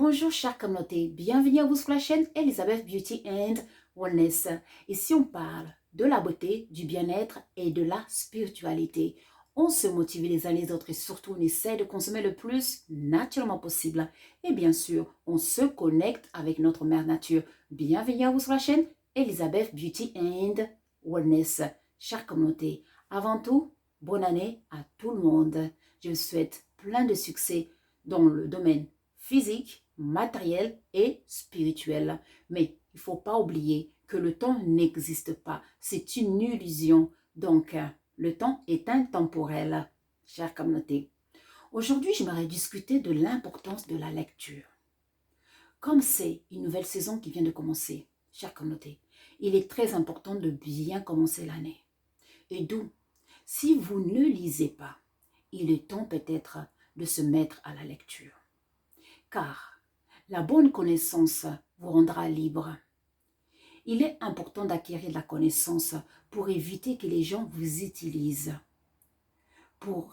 Bonjour chère communauté, bienvenue à vous sur la chaîne Elizabeth Beauty and Wellness. Ici on parle de la beauté, du bien-être et de la spiritualité. On se motive les uns les autres et surtout on essaie de consommer le plus naturellement possible. Et bien sûr, on se connecte avec notre mère nature. Bienvenue à vous sur la chaîne Elizabeth Beauty and Wellness. Chère communauté, avant tout, bonne année à tout le monde. Je vous souhaite plein de succès dans le domaine physique, matériel et spirituel. Mais il ne faut pas oublier que le temps n'existe pas. C'est une illusion. Donc, le temps est intemporel, chère communauté. Aujourd'hui, j'aimerais discuter de l'importance de la lecture. Comme c'est une nouvelle saison qui vient de commencer, chère communauté, il est très important de bien commencer l'année. Et d'où, si vous ne lisez pas, il est temps peut-être de se mettre à la lecture. Car la bonne connaissance vous rendra libre. Il est important d'acquérir la connaissance pour éviter que les gens vous utilisent, pour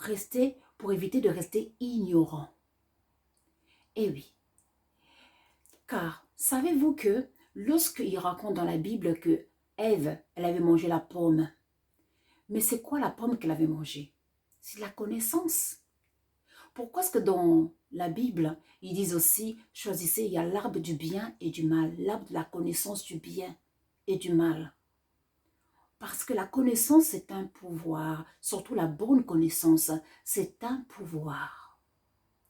éviter de rester ignorant. Et oui, car savez-vous que lorsqu'il raconte dans la Bible que Ève, elle avait mangé la pomme, mais c'est quoi la pomme qu'elle avait mangée? C'est la connaissance. Pourquoi est-ce que dans la Bible, ils disent aussi, choisissez, il y a l'arbre du bien et du mal, l'arbre de la connaissance du bien et du mal. Parce que la connaissance, c'est un pouvoir, surtout la bonne connaissance, c'est un pouvoir.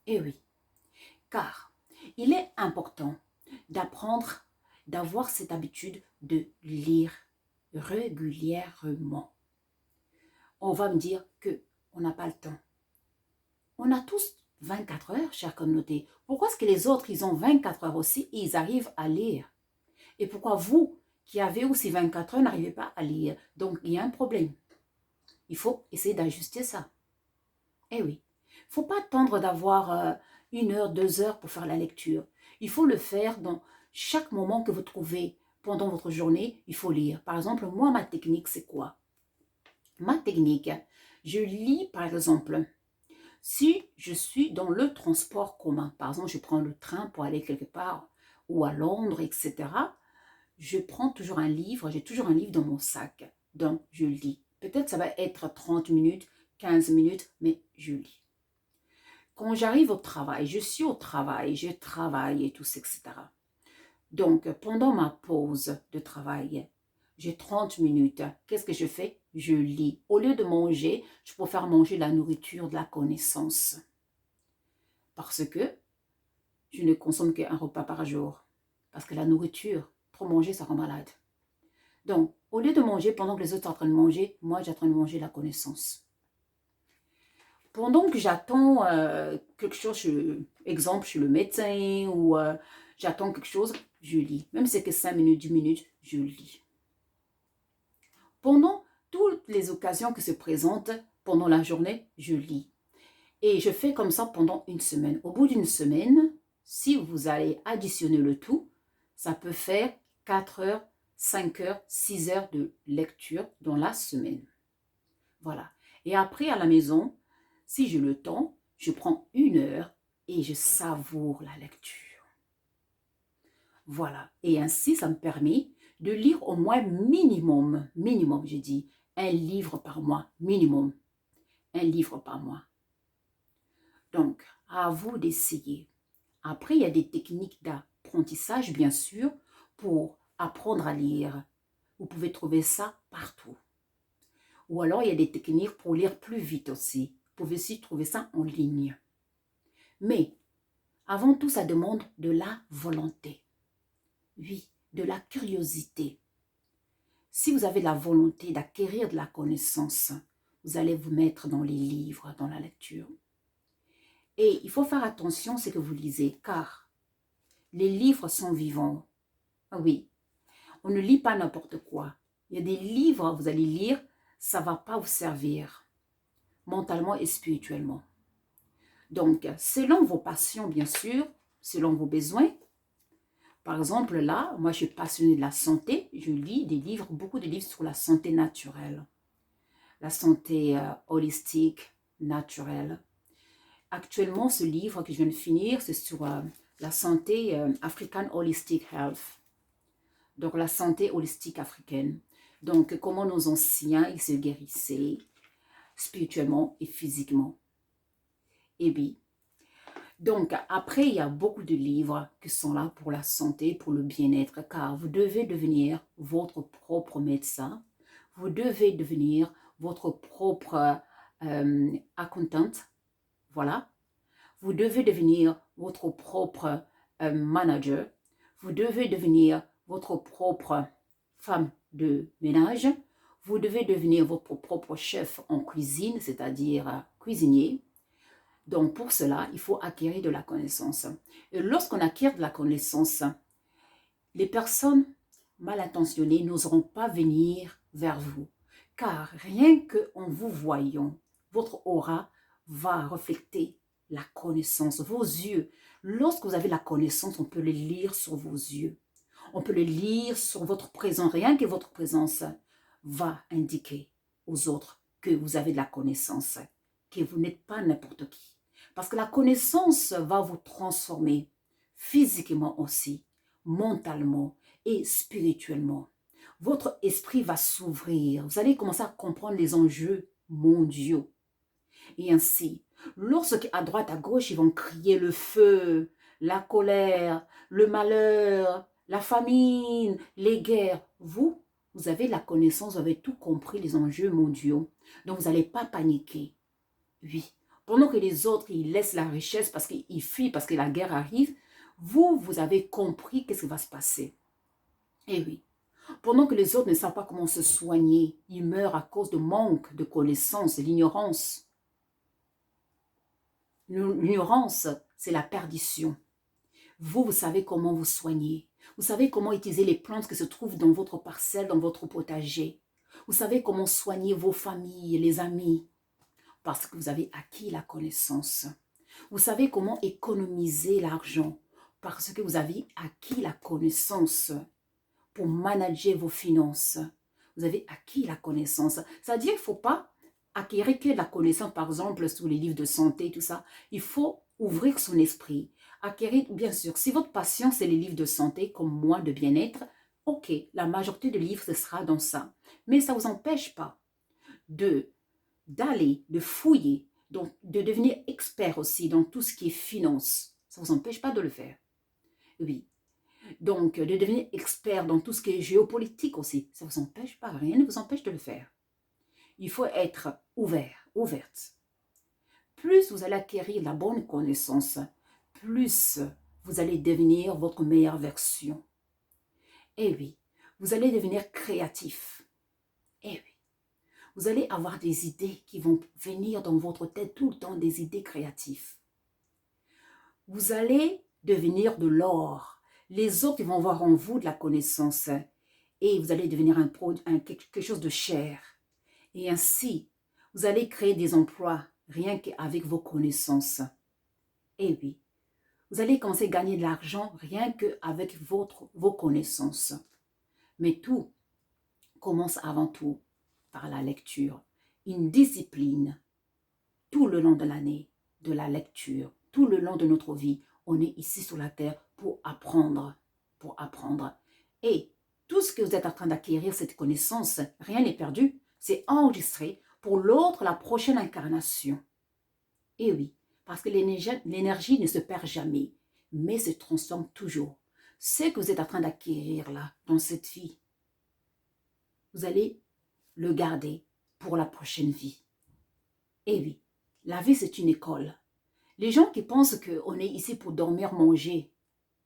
Et oui, car il est important d'apprendre, d'avoir cette habitude de lire régulièrement. On va me dire qu'on n'a pas le temps. On a tous 24 heures, chère communauté. Pourquoi est-ce que les autres, ils ont 24 heures aussi et ils arrivent à lire? Et pourquoi vous, qui avez aussi 24 heures, n'arrivez pas à lire? Donc, il y a un problème. Il faut essayer d'ajuster ça. Eh oui, il ne faut pas attendre d'avoir 1 heure, 2 heures pour faire la lecture. Il faut le faire dans chaque moment que vous trouvez pendant votre journée, il faut lire. Par exemple, moi, ma technique, c'est quoi? Ma technique, je lis, par exemple, si je suis dans le transport commun, par exemple, je prends le train pour aller quelque part, ou à Londres, etc., je prends toujours un livre, j'ai toujours un livre dans mon sac, donc je lis. Peut-être ça va être 30 minutes, 15 minutes, mais je lis. Quand j'arrive au travail, je suis au travail, je travaille et tout, etc. Donc, pendant ma pause de travail, j'ai 30 minutes. Qu'est-ce que je fais? Je lis. Au lieu de manger, je préfère manger la nourriture, de la connaissance. Parce que je ne consomme qu'un repas par jour. Parce que la nourriture, trop manger, ça rend malade. Donc, au lieu de manger pendant que les autres sont en train de manger, moi, j'ai en train de manger la connaissance. Pendant que j'attends quelque chose, exemple, chez le médecin ou j'attends quelque chose, je lis. Même si c'est que 5 minutes, 10 minutes, je lis. Pendant toutes les occasions qui se présentent pendant la journée, je lis. Et je fais comme ça pendant une semaine. Au bout d'une semaine, si vous allez additionner le tout, ça peut faire 4 heures, 5 heures, 6 heures de lecture dans la semaine. Voilà. Et après, à la maison, si j'ai le temps, je prends 1 heure et je savoure la lecture. Voilà. Et ainsi, ça me permet de lire au moins minimum, j'ai dit, un livre par mois, minimum. Un livre par mois. Donc, à vous d'essayer. Après, il y a des techniques d'apprentissage, bien sûr, pour apprendre à lire. Vous pouvez trouver ça partout. Ou alors, il y a des techniques pour lire plus vite aussi. Vous pouvez aussi trouver ça en ligne. Mais, avant tout, ça demande de la volonté. Oui, de la curiosité. Si vous avez la volonté d'acquérir de la connaissance, vous allez vous mettre dans les livres, dans la lecture. Et il faut faire attention à ce que vous lisez, car les livres sont vivants. Oui, on ne lit pas n'importe quoi. Il y a des livres, vous allez lire, ça ne va pas vous servir, mentalement et spirituellement. Donc, selon vos passions, bien sûr, selon vos besoins. Par exemple, là, moi, je suis passionnée de la santé. Je lis des livres, beaucoup de livres sur la santé naturelle. La santé holistique, naturelle. Actuellement, ce livre que je viens de finir, c'est sur la santé African Holistic Health. Donc, la santé holistique africaine. Donc, comment nos anciens, ils se guérissaient spirituellement et physiquement. Et oui. Donc, après, il y a beaucoup de livres qui sont là pour la santé, pour le bien-être, car vous devez devenir votre propre médecin. Vous devez devenir votre propre accountant. Voilà. Vous devez devenir votre propre manager. Vous devez devenir votre propre femme de ménage. Vous devez devenir votre propre chef en cuisine, c'est-à-dire cuisinier. Donc, pour cela, il faut acquérir de la connaissance. Et lorsqu'on acquiert de la connaissance, les personnes mal intentionnées n'oseront pas venir vers vous. Car rien qu'en vous voyant, votre aura va refléter la connaissance, vos yeux. Lorsque vous avez la connaissance, on peut le lire sur vos yeux. On peut le lire sur votre présence. Rien que votre présence va indiquer aux autres que vous avez de la connaissance, que vous n'êtes pas n'importe qui. Parce que la connaissance va vous transformer physiquement aussi, mentalement et spirituellement. Votre esprit va s'ouvrir. Vous allez commencer à comprendre les enjeux mondiaux. Et ainsi, lorsque à droite, à gauche, ils vont crier le feu, la colère, le malheur, la famine, les guerres, vous avez la connaissance, vous avez tout compris, les enjeux mondiaux. Donc, vous n'allez pas paniquer. Oui. Pendant que les autres, ils laissent la richesse parce qu'ils fuient, parce que la guerre arrive, vous avez compris qu'est-ce qui va se passer. Et oui. Pendant que les autres ne savent pas comment se soigner, ils meurent à cause de manque de connaissances, de l'ignorance. L'ignorance, c'est la perdition. Vous savez comment vous soigner. Vous savez comment utiliser les plantes qui se trouvent dans votre parcelle, dans votre potager. Vous savez comment soigner vos familles, les amis. Parce que vous avez acquis la connaissance. Vous savez comment économiser l'argent. Parce que vous avez acquis la connaissance pour manager vos finances. Vous avez acquis la connaissance. C'est-à-dire qu'il ne faut pas acquérir que la connaissance, par exemple, sur les livres de santé, tout ça. Il faut ouvrir son esprit. Acquérir, bien sûr, si votre passion, c'est les livres de santé, comme moi, de bien-être, ok, la majorité des livres, ce sera dans ça. Mais ça ne vous empêche pas d'aller, de fouiller, donc de devenir expert aussi dans tout ce qui est finance. Ça ne vous empêche pas de le faire. Oui. Donc, de devenir expert dans tout ce qui est géopolitique aussi. Ça ne vous empêche pas, rien ne vous empêche de le faire. Il faut être ouvert, ouverte. Plus vous allez acquérir la bonne connaissance, plus vous allez devenir votre meilleure version. Et oui, vous allez devenir créatif. Et oui, vous allez avoir des idées qui vont venir dans votre tête tout le temps, des idées créatives. Vous allez devenir de l'or. Les autres vont voir en vous de la connaissance et vous allez devenir quelque chose de cher. Et ainsi, vous allez créer des emplois rien qu'avec vos connaissances. Et oui, vous allez commencer à gagner de l'argent rien qu'avec vos connaissances. Mais tout commence avant tout par la lecture. Une discipline tout le long de l'année, de la lecture, tout le long de notre vie. On est ici sur la terre pour apprendre, pour apprendre. Et tout ce que vous êtes en train d'acquérir, cette connaissance, rien n'est perdu. C'est enregistré pour l'autre, la prochaine incarnation. Et oui, parce que l'énergie ne se perd jamais, mais se transforme toujours. Ce que vous êtes en train d'acquérir là, dans cette vie, vous allez le garder pour la prochaine vie. Et oui, la vie c'est une école. Les gens qui pensent qu'on est ici pour dormir, manger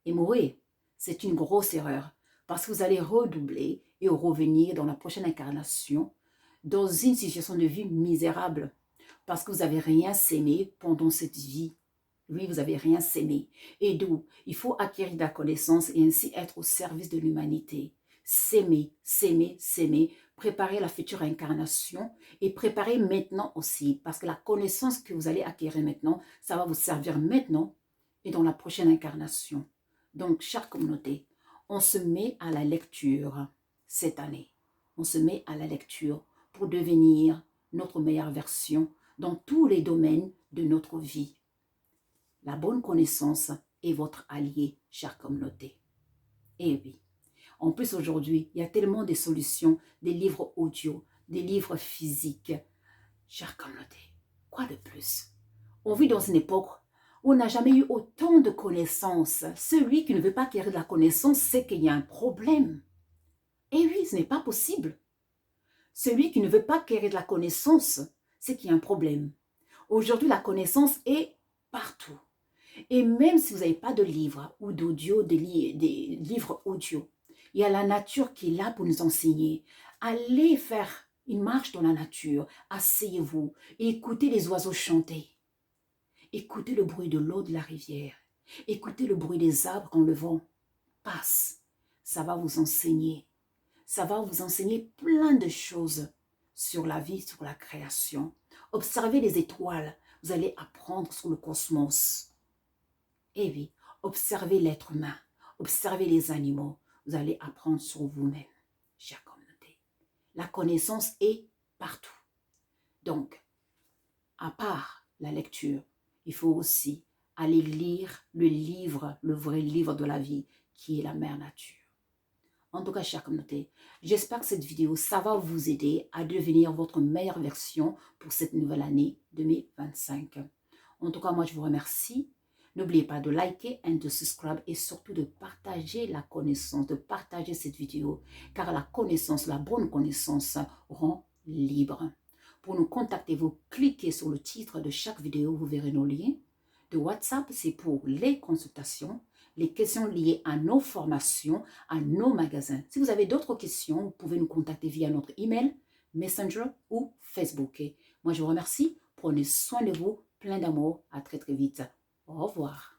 et mourir, c'est une grosse erreur. Parce que vous allez redoubler et revenir dans la prochaine incarnation dans une situation de vie misérable. Parce que vous n'avez rien sémé pendant cette vie. Oui, vous n'avez rien sémé. Et d'où il faut acquérir de la connaissance et ainsi être au service de l'humanité. S'aimer, s'aimer, s'aimer, préparer la future incarnation et préparer maintenant aussi. Parce que la connaissance que vous allez acquérir maintenant, ça va vous servir maintenant et dans la prochaine incarnation. Donc, chère communauté, on se met à la lecture cette année. On se met à la lecture pour devenir notre meilleure version dans tous les domaines de notre vie. La bonne connaissance, est votre allié, chère communauté. Eh oui. En plus, aujourd'hui, il y a tellement de solutions, des livres audio, des livres physiques. Chère communauté, quoi de plus? On vit dans une époque où on n'a jamais eu autant de connaissances. Celui qui ne veut pas acquérir de la connaissance, c'est qu'il y a un problème. Et oui, ce n'est pas possible. Celui qui ne veut pas acquérir de la connaissance, c'est qu'il y a un problème. Aujourd'hui, la connaissance est partout. Et même si vous n'avez pas de livres ou d'audio, des livres audio, il y a la nature qui est là pour nous enseigner. Allez faire une marche dans la nature, asseyez-vous et écoutez les oiseaux chanter. Écoutez le bruit de l'eau de la rivière. Écoutez le bruit des arbres quand le vent passe. Ça va vous enseigner. Ça va vous enseigner plein de choses sur la vie, sur la création. Observez les étoiles. Vous allez apprendre sur le cosmos. Et oui, observez l'être humain. Observez les animaux. Vous allez apprendre sur vous-même, chère communauté. La connaissance est partout. Donc, à part la lecture, il faut aussi aller lire le livre, le vrai livre de la vie, qui est la mère nature. En tout cas, chère communauté, j'espère que cette vidéo, ça va vous aider à devenir votre meilleure version pour cette nouvelle année 2025. En tout cas, moi, je vous remercie. N'oubliez pas de liker et de subscribe et surtout de partager la connaissance, de partager cette vidéo, car la connaissance, la bonne connaissance rend libre. Pour nous contacter, vous cliquez sur le titre de chaque vidéo, vous verrez nos liens. De WhatsApp, c'est pour les consultations, les questions liées à nos formations, à nos magasins. Si vous avez d'autres questions, vous pouvez nous contacter via notre email, Messenger ou Facebook. Et moi, je vous remercie. Prenez soin de vous, plein d'amour. À très très vite. Au revoir.